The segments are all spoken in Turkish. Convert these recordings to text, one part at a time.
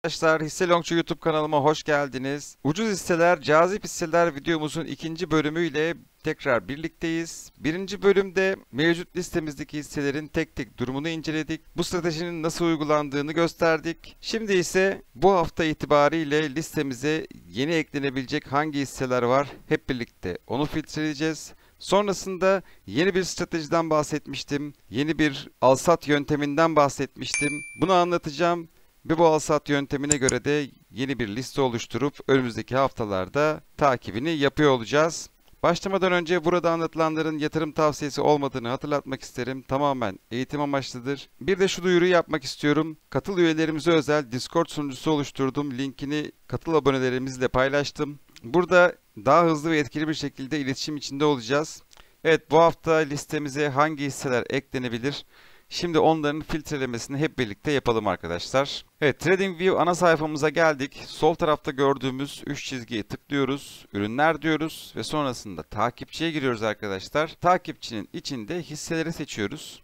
Arkadaşlar Hisse Longçu YouTube kanalıma hoş geldiniz. Ucuz hisseler, cazip hisseler videomuzun ikinci bölümüyle tekrar birlikteyiz. Birinci bölümde mevcut listemizdeki hisselerin tek tek durumunu inceledik. Bu stratejinin nasıl uygulandığını gösterdik. Şimdi ise bu hafta itibariyle listemize yeni eklenebilecek hangi hisseler var hep birlikte onu filtreleyeceğiz. Sonrasında yeni bir stratejiden bahsetmiştim. Yeni bir al-sat yönteminden bahsetmiştim. Bunu anlatacağım. Ve bu al-sat yöntemine göre de yeni bir liste oluşturup önümüzdeki haftalarda takibini yapıyor olacağız. Başlamadan önce burada anlatılanların yatırım tavsiyesi olmadığını hatırlatmak isterim. Tamamen eğitim amaçlıdır. Bir de şu duyuruyu yapmak istiyorum. Katıl üyelerimize özel Discord sunucusu oluşturdum. Linkini katıl abonelerimizle paylaştım. Burada daha hızlı ve etkili bir şekilde iletişim içinde olacağız. Evet, bu hafta listemize hangi hisseler eklenebilir? Şimdi onların filtrelemesini hep birlikte yapalım arkadaşlar. Evet, TradingView ana sayfamıza geldik. Sol tarafta gördüğümüz 3 çizgiyi tıklıyoruz. Ürünler diyoruz ve sonrasında takipçiye giriyoruz arkadaşlar. Takipçinin içinde hisseleri seçiyoruz.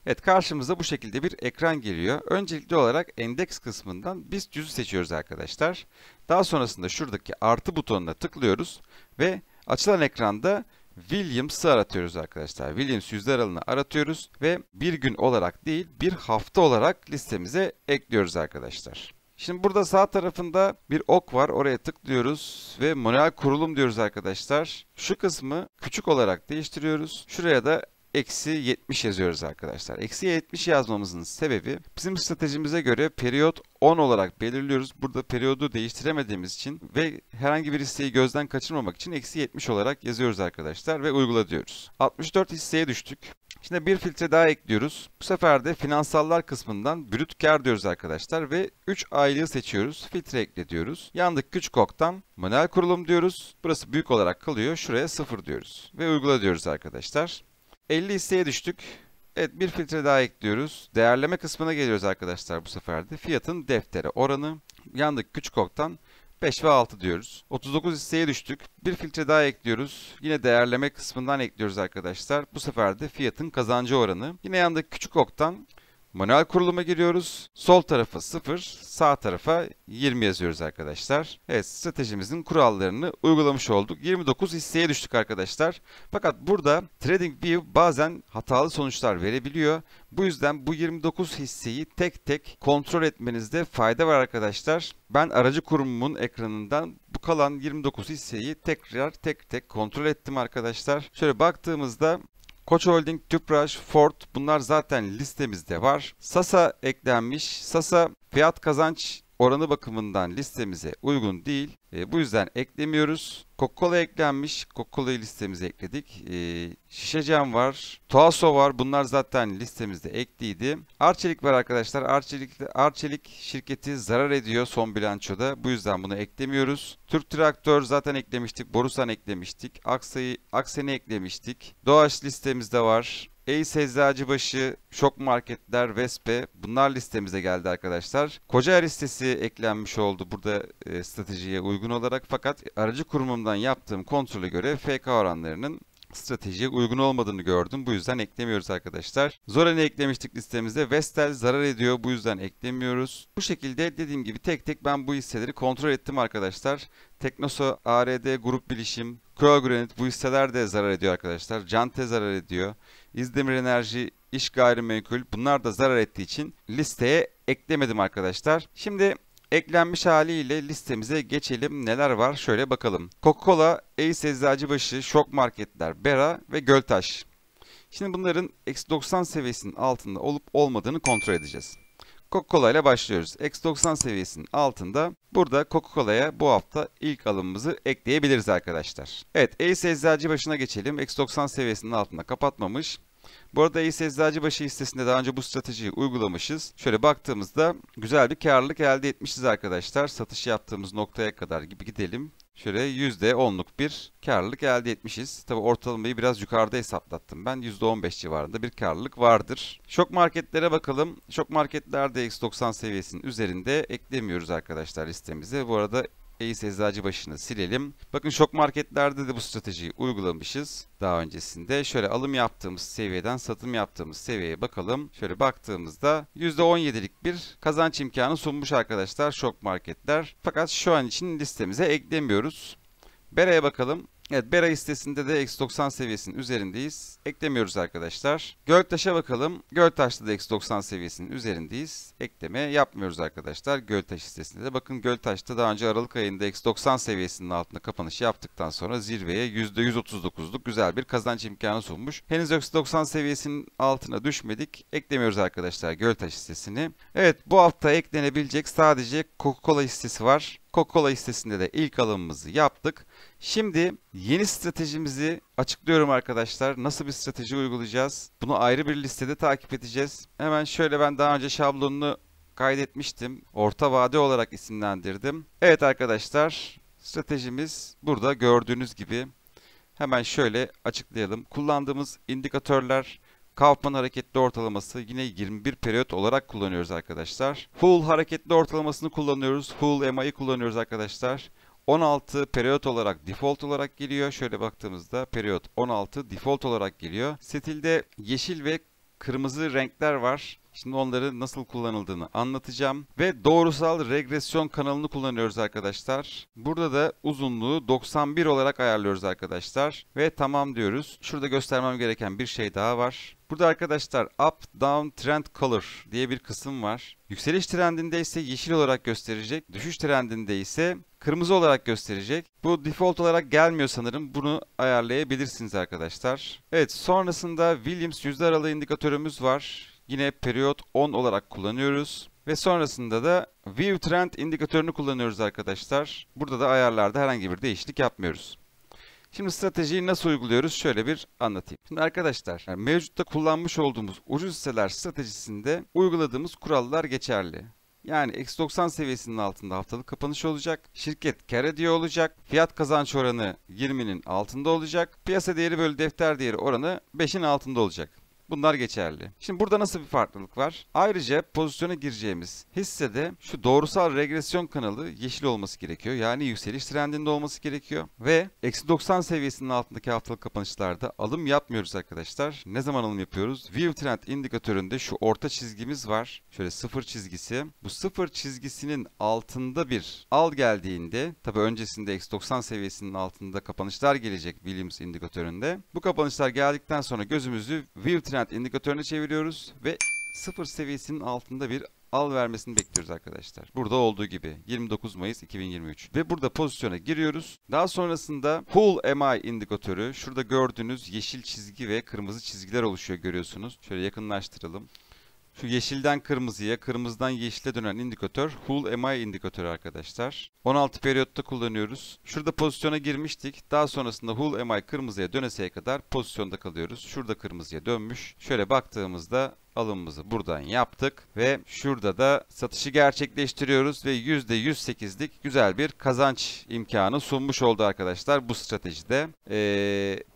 Evet, karşımıza bu şekilde bir ekran geliyor. Öncelikli olarak endeks kısmından BIST 100'ü seçiyoruz arkadaşlar. Daha sonrasında şuradaki artı butonuna tıklıyoruz ve açılan ekranda Williams'ı aratıyoruz arkadaşlar. Williams yüzde aralığını aratıyoruz ve bir gün olarak değil bir hafta olarak listemize ekliyoruz arkadaşlar. Şimdi burada sağ tarafında bir ok var. Oraya tıklıyoruz ve manuel kurulum diyoruz arkadaşlar. Şu kısmı küçük olarak değiştiriyoruz. Şuraya da eksi 70 yazıyoruz arkadaşlar. Eksi 70 yazmamızın sebebi bizim stratejimize göre periyot 10 olarak belirliyoruz. Burada periyodu değiştiremediğimiz için ve herhangi bir hisseyi gözden kaçırmamak için eksi 70 olarak yazıyoruz arkadaşlar ve uygula diyoruz. 64 hisseye düştük. Şimdi bir filtre daha ekliyoruz. Bu sefer de finansallar kısmından brüt kar diyoruz arkadaşlar ve 3 aylığı seçiyoruz. Filtre ekle diyoruz. Yandık küçük oktan manuel kurulum diyoruz. Burası büyük olarak kalıyor. Şuraya 0 diyoruz ve uygula diyoruz arkadaşlar. 50 hisseye düştük. Evet, bir filtre daha ekliyoruz. Değerleme kısmına geliyoruz arkadaşlar bu sefer de. Fiyatın deftere oranı. Yandık küçük oktan 5 ve 6 diyoruz. 39 hisseye düştük. Bir filtre daha ekliyoruz. Yine değerleme kısmından ekliyoruz arkadaşlar. Bu sefer de fiyatın kazancı oranı. Yine yandık küçük oktan manuel kuruluma giriyoruz. Sol tarafa 0, sağ tarafa 20 yazıyoruz arkadaşlar. Evet, stratejimizin kurallarını uygulamış olduk. 29 hisseye düştük arkadaşlar. Fakat burada TradingView bazen hatalı sonuçlar verebiliyor. Bu yüzden bu 29 hisseyi tek tek kontrol etmenizde fayda var arkadaşlar. Ben aracı kurumumun ekranından bu kalan 29 hisseyi tekrar tek tek kontrol ettim arkadaşlar. Şöyle baktığımızda Koç Holding, Tüpraş, Ford bunlar zaten listemizde var. Sasa eklenmiş. Sasa fiyat kazanç oranı bakımından listemize uygun değil. Bu yüzden eklemiyoruz. Coca-Cola eklenmiş. Coca-Cola'yı listemize ekledik. Şişecam var. Tuaso var. Bunlar zaten listemizde ekliydi. Arçelik var arkadaşlar. Arçelik şirketi zarar ediyor son bilançoda. Bu yüzden bunu eklemiyoruz. Türk Traktör zaten eklemiştik. Borusan eklemiştik. Aksen'i eklemiştik. Doğaç listemizde var. Ace Eczacıbaşı, Şok Marketler, Vespe bunlar listemize geldi arkadaşlar. Kocaer listesi eklenmiş oldu burada stratejiye uygun olarak, fakat aracı kurumumdan yaptığım kontrole göre FK oranlarının stratejiye uygun olmadığını gördüm. Bu yüzden eklemiyoruz arkadaşlar. Zoran'ı eklemiştik listemize. Vestel zarar ediyor. Bu yüzden eklemiyoruz. Bu şekilde dediğim gibi tek tek ben bu hisseleri kontrol ettim arkadaşlar. Teknosa, ARD, Grup Bilişim, Kroagranit bu hisseler de zarar ediyor arkadaşlar. Cante zarar ediyor. İzdemir Enerji, İş Gayrimenkul bunlar da zarar ettiği için listeye eklemedim arkadaşlar. Şimdi eklenmiş haliyle listemize geçelim. Neler var? Şöyle bakalım. Coca-Cola, Ace Eczacıbaşı, Şok Marketler, Bera ve Göltaş. Şimdi bunların eksi 90 seviyesinin altında olup olmadığını kontrol edeceğiz. Coca-Cola ile başlıyoruz. Eksi 90 seviyesinin altında. Burada Coca-Cola'ya bu hafta ilk alımımızı ekleyebiliriz arkadaşlar. Evet, Ace Eczacıbaşı'na geçelim. Eksi 90 seviyesinin altında kapatmamış. Bu arada Ace Eczacıbaşı hissesinde daha önce bu stratejiyi uygulamışız. Şöyle baktığımızda güzel bir karlılık elde etmişiz arkadaşlar. Satış yaptığımız noktaya kadar gibi gidelim. Şöyle %10'luk bir karlılık elde etmişiz. Tabi ortalamayı biraz yukarıda hesaplattım ben. %15 civarında bir karlılık vardır. Şok marketlere bakalım. Şok marketlerde X90 seviyesinin üzerinde eklemiyoruz arkadaşlar listemize. Bu arada Ace Eczacıbaşı'nı silelim. Bakın şok marketlerde de bu stratejiyi uygulamışız daha öncesinde. Şöyle alım yaptığımız seviyeden satım yaptığımız seviyeye bakalım. Şöyle baktığımızda %17'lik bir kazanç imkanı sunmuş arkadaşlar şok marketler. Fakat şu an için listemize eklemiyoruz. Bera'ya bakalım. Evet, Bera listesinde de -90 seviyesinin üzerindeyiz. Eklemiyoruz arkadaşlar. Göltaş'a bakalım. Göltaş'ta da -90 seviyesinin üzerindeyiz. Ekleme yapmıyoruz arkadaşlar. Göltaş listesinde de. Bakın Göltaş'ta daha önce Aralık ayında -90 seviyesinin altında kapanış yaptıktan sonra zirveye %139'luk güzel bir kazanç imkanı sunmuş. Henüz -90 seviyesinin altına düşmedik. Eklemiyoruz arkadaşlar Göltaş listesini. Evet, bu hafta eklenebilecek sadece Coca-Cola hissesi var. Coca-Cola hissesinde de ilk alımımızı yaptık. Şimdi yeni stratejimizi açıklıyorum arkadaşlar. Nasıl bir strateji uygulayacağız? Bunu ayrı bir listede takip edeceğiz. Hemen şöyle, ben daha önce şablonunu kaydetmiştim. Orta vade olarak isimlendirdim. Evet arkadaşlar, stratejimiz burada gördüğünüz gibi. Hemen şöyle açıklayalım. Kullandığımız indikatörler Kaufman hareketli ortalaması, yine 21 periyot olarak kullanıyoruz arkadaşlar. Hull hareketli ortalamasını kullanıyoruz. Hull MA'yı kullanıyoruz arkadaşlar. 16 periyot olarak default olarak geliyor. Şöyle baktığımızda periyot 16 default olarak geliyor. Stilde yeşil ve kırmızı renkler var. Şimdi onları nasıl kullanıldığını anlatacağım. Ve doğrusal regresyon kanalını kullanıyoruz arkadaşlar. Burada da uzunluğu 91 olarak ayarlıyoruz arkadaşlar. Ve tamam diyoruz. Şurada göstermem gereken bir şey daha var. Burada arkadaşlar Up Down Trend Color diye bir kısım var. Yükseliş trendinde ise yeşil olarak gösterecek. Düşüş trendinde ise kırmızı olarak gösterecek. Bu default olarak gelmiyor sanırım. Bunu ayarlayabilirsiniz arkadaşlar. Evet, sonrasında Williams yüzde aralığı indikatörümüz var. Yine periyot 10 olarak kullanıyoruz. Ve sonrasında da View Trend indikatörünü kullanıyoruz arkadaşlar. Burada da ayarlarda herhangi bir değişiklik yapmıyoruz. Şimdi stratejiyi nasıl uyguluyoruz? Şöyle bir anlatayım. Şimdi arkadaşlar, mevcutta kullanmış olduğumuz ucuz hisseler stratejisinde uyguladığımız kurallar geçerli. Yani -90 seviyesinin altında haftalık kapanış olacak. Şirket kar ediyor olacak. Fiyat kazanç oranı 20'nin altında olacak. Piyasa değeri bölü defter değeri oranı 5'in altında olacak. Bunlar geçerli. Şimdi burada nasıl bir farklılık var? Ayrıca pozisyona gireceğimiz hissede şu doğrusal regresyon kanalı yeşil olması gerekiyor. Yani yükseliş trendinde olması gerekiyor. Ve -90 seviyesinin altındaki haftalık kapanışlarda alım yapmıyoruz arkadaşlar. Ne zaman alım yapıyoruz? View Trend indikatöründe şu orta çizgimiz var. Şöyle sıfır çizgisi. Bu sıfır çizgisinin altında bir al geldiğinde, tabi öncesinde -90 seviyesinin altında kapanışlar gelecek Williams indikatöründe. Bu kapanışlar geldikten sonra gözümüzü View Trend indikatörüne çeviriyoruz ve sıfır seviyesinin altında bir al vermesini bekliyoruz arkadaşlar. Burada olduğu gibi 29 Mayıs 2023 ve burada pozisyona giriyoruz. Daha sonrasında Hull MI indikatörü, şurada gördüğünüz yeşil çizgi ve kırmızı çizgiler oluşuyor, görüyorsunuz. Şöyle yakınlaştıralım. Şu yeşilden kırmızıya, kırmızıdan yeşile dönen indikatör Hull MI indikatörü arkadaşlar. 16 periyotta kullanıyoruz. Şurada pozisyona girmiştik. Daha sonrasında Hull MI kırmızıya döneseye kadar pozisyonda kalıyoruz. Şurada kırmızıya dönmüş. Şöyle baktığımızda alımımızı buradan yaptık ve şurada da satışı gerçekleştiriyoruz ve %108'lik güzel bir kazanç imkanı sunmuş oldu arkadaşlar bu stratejide.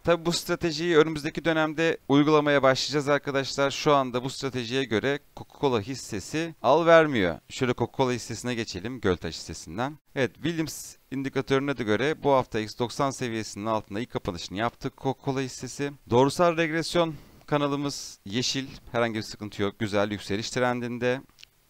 Tabi bu stratejiyi önümüzdeki dönemde uygulamaya başlayacağız arkadaşlar. Şu anda bu stratejiye göre Coca-Cola hissesi al vermiyor. Şöyle Coca-Cola hissesine geçelim, Göltaş hissesinden. Evet, Williams indikatörüne de göre bu hafta -90 seviyesinin altında ilk kapanışını yaptık Coca-Cola hissesi. Doğrusal regresyon kanalımız yeşil, herhangi bir sıkıntı yok. Güzel yükseliş trendinde.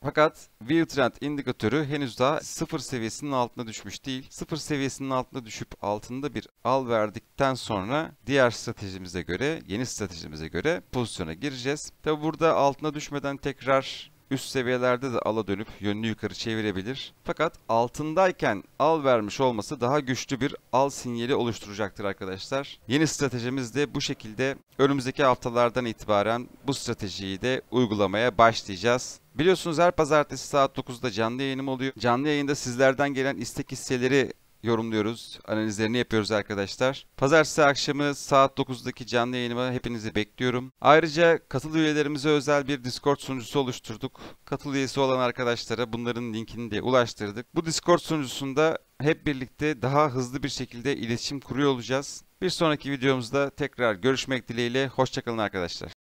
Fakat View Trend indikatörü henüz daha sıfır seviyesinin altına düşmüş değil. Sıfır seviyesinin altına düşüp altında bir al verdikten sonra diğer stratejimize göre, yeni stratejimize göre pozisyona gireceğiz. Tabi burada altına düşmeden tekrar üst seviyelerde de ala dönüp yönünü yukarı çevirebilir. Fakat altındayken al vermiş olması daha güçlü bir al sinyali oluşturacaktır arkadaşlar. Yeni stratejimiz de bu şekilde. Önümüzdeki haftalardan itibaren bu stratejiyi de uygulamaya başlayacağız. Biliyorsunuz her pazartesi saat 9'da canlı yayınım oluyor. Canlı yayında sizlerden gelen istek hisseleri yorumluyoruz, analizlerini yapıyoruz arkadaşlar. Pazartesi akşamı saat 9'daki canlı yayınıma hepinizi bekliyorum. Ayrıca katıl üyelerimize özel bir Discord sunucusu oluşturduk. Katıl üyesi olan arkadaşlara bunların linkini de ulaştırdık. Bu Discord sunucusunda hep birlikte daha hızlı bir şekilde iletişim kuruyor olacağız. Bir sonraki videomuzda tekrar görüşmek dileğiyle. Hoşça kalın arkadaşlar.